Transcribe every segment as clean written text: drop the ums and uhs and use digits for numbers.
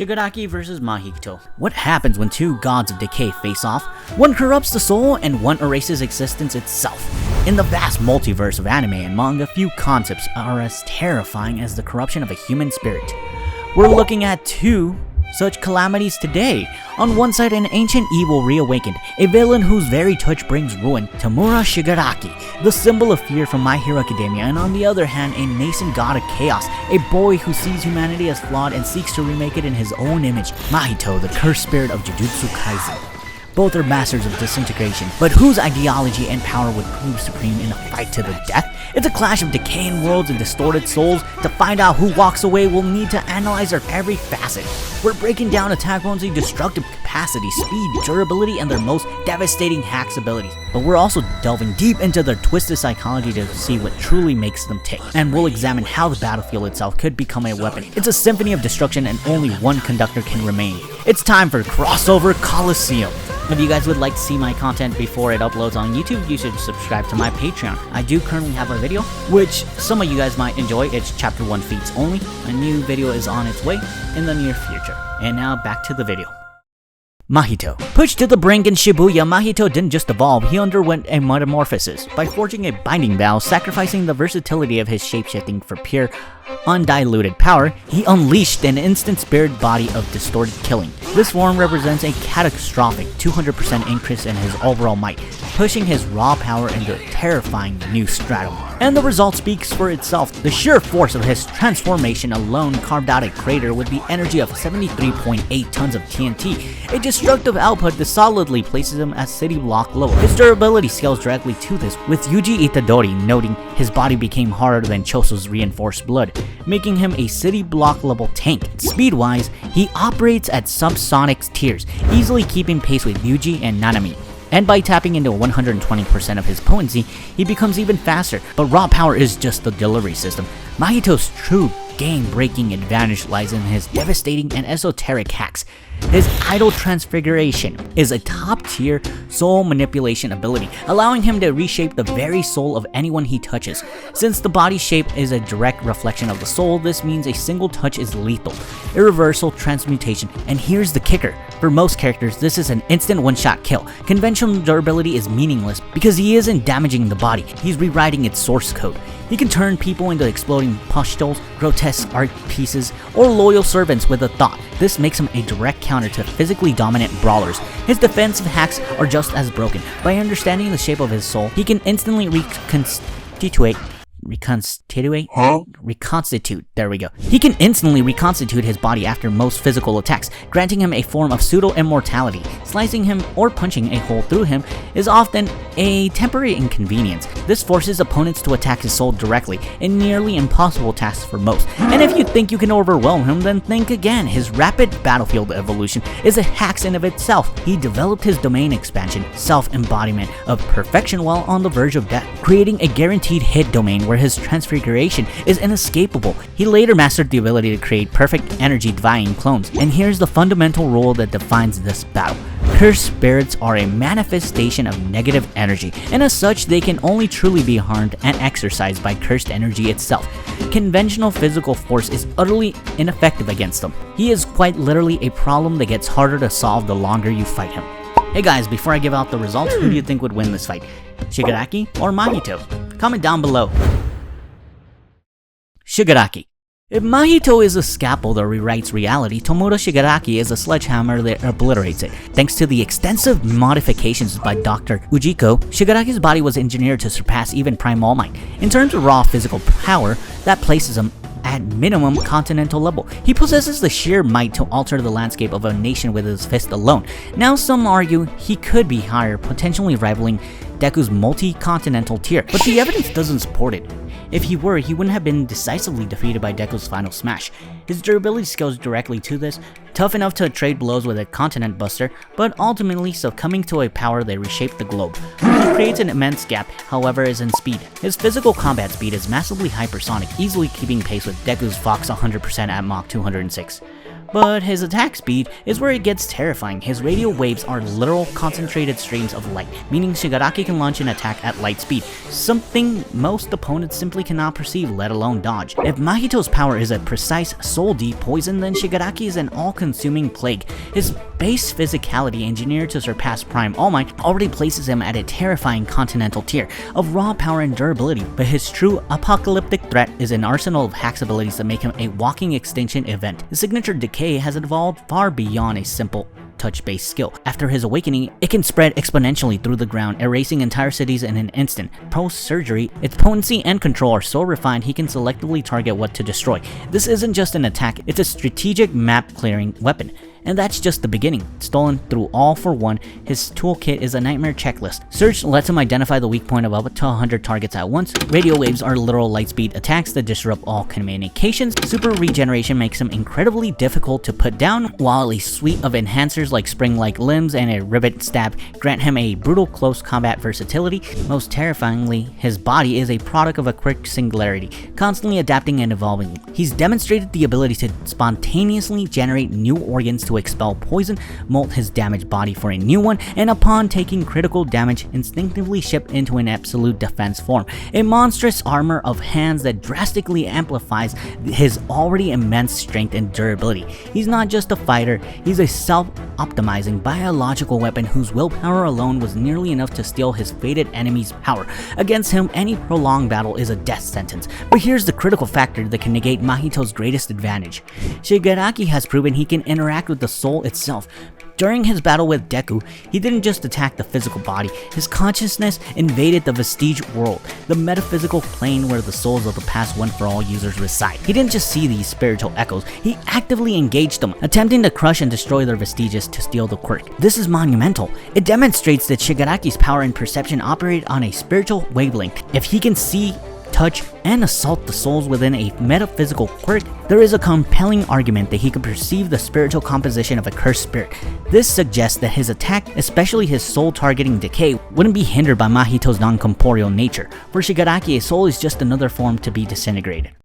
Shigaraki vs Mahito. What happens when two gods of decay face off? One corrupts the soul and one erases existence itself. In the vast multiverse of anime and manga, few concepts are as terrifying as the corruption of a human spirit. We're looking at two such calamities today. On one side, an ancient evil reawakened, a villain whose very touch brings ruin, Tomura Shigaraki, the symbol of fear from My Hero Academia, and on the other hand, a nascent god of chaos, a boy who sees humanity as flawed and seeks to remake it in his own image, Mahito, the cursed spirit of Jujutsu Kaisen. Both are masters of disintegration, but whose ideology and power would prove supreme in a fight to the death? It's a clash of decaying worlds and distorted souls. To find out who walks away, we'll need to analyze their every facet. We're breaking down attack Potency Destructive Capacity, speed, durability, and their most devastating hacks abilities. But we're also delving deep into their twisted psychology to see what truly makes them tick. And we'll examine how the battlefield itself could become a weapon. It's a symphony of destruction and only one conductor can remain. It's time for Crossover Coliseum. If you guys would like to see my content before it uploads on YouTube, you should subscribe to my Patreon. I do currently have a video, which some of you guys might enjoy. It's Chapter 1 feats only. A new video is on its way in the near future. And now back to the video. Mahito. Pushed to the brink in Shibuya, Mahito didn't just evolve, he underwent a metamorphosis by forging a binding vow, sacrificing the versatility of his shapeshifting for pure, undiluted power. He unleashed an instant spirit body of distorted killing. This form represents a catastrophic 200% increase in his overall might, pushing his raw power into a terrifying new stratum. And the result speaks for itself. The sheer force of his transformation alone carved out a crater with the energy of 73.8 tons of TNT. A destructive output that solidly places him at city block level. His durability scales directly to this, with Yuji Itadori noting his body became harder than Choso's reinforced blood, making him a city block level tank. Speed-wise, he operates at subsonic tiers, easily keeping pace with Yuji and Nanami. And by tapping into 120% of his potency, he becomes even faster. But raw power is just the delivery system. Mahito's true game-breaking advantage lies in his devastating and esoteric hacks. His idle Transfiguration is a top-tier soul manipulation ability, allowing him to reshape the very soul of anyone he touches. Since the body shape is a direct reflection of the soul, this means a single touch is lethal. Irreversible transmutation, and here's the kicker. For most characters, this is an instant one-shot kill. Conventional durability is meaningless because he isn't damaging the body, he's rewriting its source code. He can turn people into exploding pustules, grotesque art pieces, or loyal servants with a thought. This makes him a direct counter to physically dominant brawlers. His defensive hacks are just as broken. By understanding the shape of his soul, he can instantly reconstitute, there we go. He can instantly reconstitute his body after most physical attacks, granting him a form of pseudo-immortality. Slicing him or punching a hole through him is often a temporary inconvenience. This forces opponents to attack his soul directly, a nearly impossible task for most. And if you think you can overwhelm him, then think again. His rapid battlefield evolution is a hack in of itself. He developed his domain expansion, self-embodiment of perfection while on the verge of death, creating a guaranteed hit domain where his transfiguration is inescapable. He later mastered the ability to create perfect energy divine clones. And here's the fundamental rule that defines this battle. Cursed spirits are a manifestation of negative energy, and as such, they can only truly be harmed and exercised by cursed energy itself. Conventional physical force is utterly ineffective against them. He is quite literally a problem that gets harder to solve the longer you fight him. Hey guys, before I give out the results, who do you think would win this fight? Shigaraki or Mahito? Comment down below. Shigaraki. If Mahito is a scalpel that rewrites reality, Tomura Shigaraki is a sledgehammer that obliterates it. Thanks to the extensive modifications by Dr. Ujiko, Shigaraki's body was engineered to surpass even Primal Might. In terms of raw physical power, that places him at minimum Continental-level. He possesses the sheer might to alter the landscape of a nation with his fist alone. Now some argue he could be higher, potentially rivaling Deku's multi-continental tier, but the evidence doesn't support it. If he were, he wouldn't have been decisively defeated by Deku's final smash. His durability scales directly to this, tough enough to trade blows with a continent buster, but ultimately succumbing to a power that reshaped the globe. He creates an immense gap, however, is in speed. His physical combat speed is massively hypersonic, easily keeping pace with Deku's Fox 100% at Mach 206. But his attack speed is where it gets terrifying. His radio waves are literal concentrated streams of light, meaning Shigaraki can launch an attack at light speed, something most opponents simply cannot perceive, let alone dodge. If Mahito's power is a precise soul deep poison, then Shigaraki is an all-consuming plague. His base physicality, engineered to surpass Prime All Might, already places him at a terrifying continental tier of raw power and durability, but his true apocalyptic threat is an arsenal of hacks abilities that make him a walking extinction event. His signature decay has evolved far beyond a simple touch-based skill. After his awakening, it can spread exponentially through the ground, erasing entire cities in an instant. Post-surgery, its potency and control are so refined he can selectively target what to destroy. This isn't just an attack, it's a strategic map-clearing weapon. And that's just the beginning. Stolen through All for One, his toolkit is a nightmare checklist. Search lets him identify the weak point of up to 100 targets at once. Radio waves are literal lightspeed attacks that disrupt all communications. Super regeneration makes him incredibly difficult to put down, while a suite of enhancers like spring-like limbs and a rivet stab grant him a brutal close combat versatility. Most terrifyingly, his body is a product of a Quirk singularity, constantly adapting and evolving. He's demonstrated the ability to spontaneously generate new organs to expel poison, mold his damaged body for a new one, and upon taking critical damage, instinctively shift into an absolute defense form. A monstrous armor of hands that drastically amplifies his already immense strength and durability. He's not just a fighter, he's a self-optimizing biological weapon whose willpower alone was nearly enough to steal his fated enemy's power. Against him, any prolonged battle is a death sentence. But here's the critical factor that can negate Mahito's greatest advantage. Shigaraki has proven he can interact with the soul itself. During his battle with Deku, he didn't just attack the physical body, his consciousness invaded the vestige world, the metaphysical plane where the souls of the past One for All users reside. He didn't just see these spiritual echoes, he actively engaged them, attempting to crush and destroy their vestiges to steal the quirk. This is monumental. It demonstrates that Shigaraki's power and perception operate on a spiritual wavelength. If he can see, touch, and assault the souls within a metaphysical quirk, there is a compelling argument that he could perceive the spiritual composition of a cursed spirit. This suggests that his attack, especially his soul-targeting decay, wouldn't be hindered by Mahito's non-corporeal nature. For Shigaraki, a soul is just another form to be disintegrated.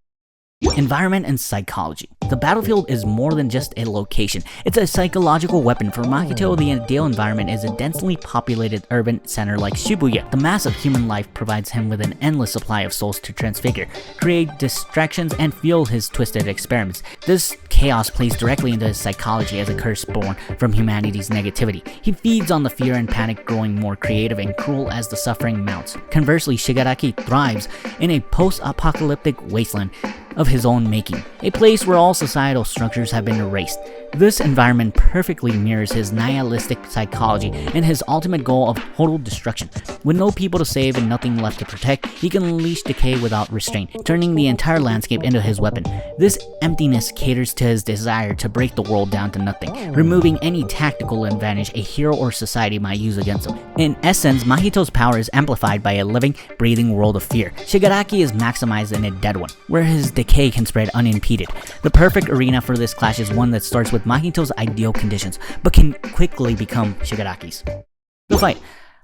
Environment and psychology. The battlefield is more than just a location, it's a psychological weapon. For Mahito, the ideal environment is a densely populated urban center like Shibuya. The mass of human life provides him with an endless supply of souls to transfigure, create distractions, and fuel his twisted experiments. This chaos plays directly into his psychology as a curse born from humanity's negativity. He feeds on the fear and panic, growing more creative and cruel as the suffering mounts. Conversely, Shigaraki thrives in a post-apocalyptic wasteland of his own making, a place where all societal structures have been erased. This environment perfectly mirrors his nihilistic psychology and his ultimate goal of total destruction. With no people to save and nothing left to protect, he can unleash decay without restraint, turning the entire landscape into his weapon. This emptiness caters to his desire to break the world down to nothing, removing any tactical advantage a hero or society might use against him. In essence, Mahito's power is amplified by a living, breathing world of fear. Shigaraki is maximized in a dead one, where his decay can spread unimpeded. The perfect arena for this clash is one that starts with Mahito's ideal conditions, but can quickly become Shigaraki's. The fight.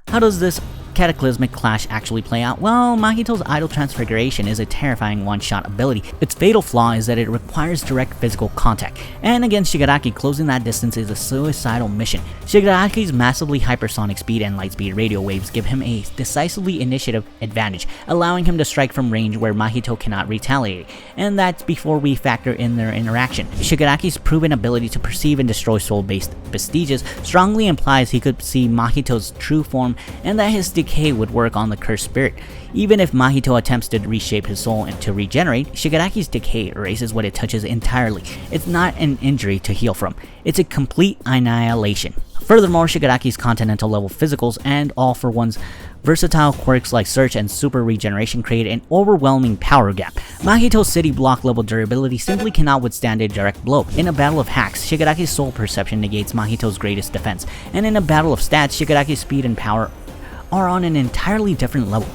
How does this cataclysmic clash actually play out? Well, Mahito's idle transfiguration is a terrifying one-shot ability. Its fatal flaw is that it requires direct physical contact, and against Shigaraki, closing that distance is a suicidal mission. Shigaraki's massively hypersonic speed and lightspeed radio waves give him a decisively initiative advantage, allowing him to strike from range where Mahito cannot retaliate, and that's before we factor in their interaction. Shigaraki's proven ability to perceive and destroy soul-based vestiges strongly implies he could see Mahito's true form and that his decay would work on the cursed spirit. Even if Mahito attempts to reshape his soul and to regenerate, Shigaraki's decay erases what it touches entirely. It's not an injury to heal from, it's a complete annihilation. Furthermore, Shigaraki's Continental-level physicals and All for One's versatile quirks like Search and Super Regeneration create an overwhelming power gap. Mahito's city block level durability simply cannot withstand a direct blow. In a battle of hacks, Shigaraki's soul perception negates Mahito's greatest defense, and in a battle of stats, Shigaraki's speed and power are on an entirely different level.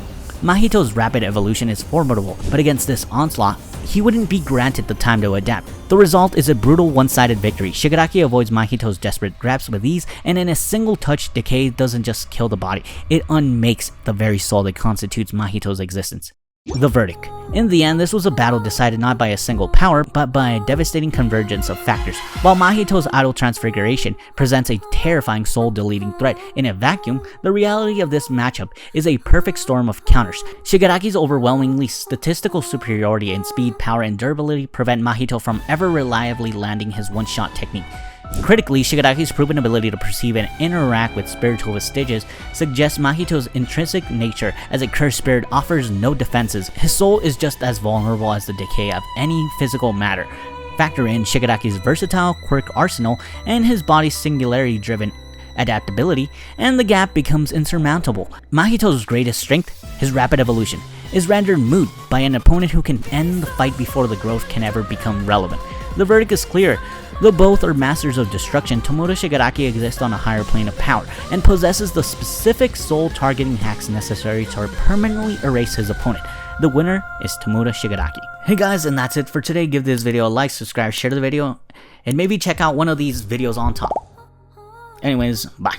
Mahito's rapid evolution is formidable, but against this onslaught, he wouldn't be granted the time to adapt. The result is a brutal one-sided victory. Shigaraki avoids Mahito's desperate grasp with ease, and in a single touch, decay doesn't just kill the body, it unmakes the very soul that constitutes Mahito's existence. The verdict. In the end, this was a battle decided not by a single power, but by a devastating convergence of factors. While Mahito's idle transfiguration presents a terrifying soul-deleting threat in a vacuum, the reality of this matchup is a perfect storm of counters. Shigaraki's overwhelmingly statistical superiority in speed, power, and durability prevent Mahito from ever reliably landing his one-shot technique. Critically, Shigaraki's proven ability to perceive and interact with spiritual vestiges suggests Mahito's intrinsic nature as a cursed spirit offers no defenses. His soul is just as vulnerable as the decay of any physical matter. Factor in Shigaraki's versatile quirk arsenal and his body's singularity-driven adaptability, and the gap becomes insurmountable. Mahito's greatest strength, his rapid evolution, is rendered moot by an opponent who can end the fight before the growth can ever become relevant. The verdict is clear. Though both are masters of destruction, Tomura Shigaraki exists on a higher plane of power and possesses the specific soul-targeting hacks necessary to permanently erase his opponent. The winner is Tomura Shigaraki. Hey guys, and that's it for today. Give this video a like, subscribe, share the video, and maybe check out one of these videos on top. Anyways, bye.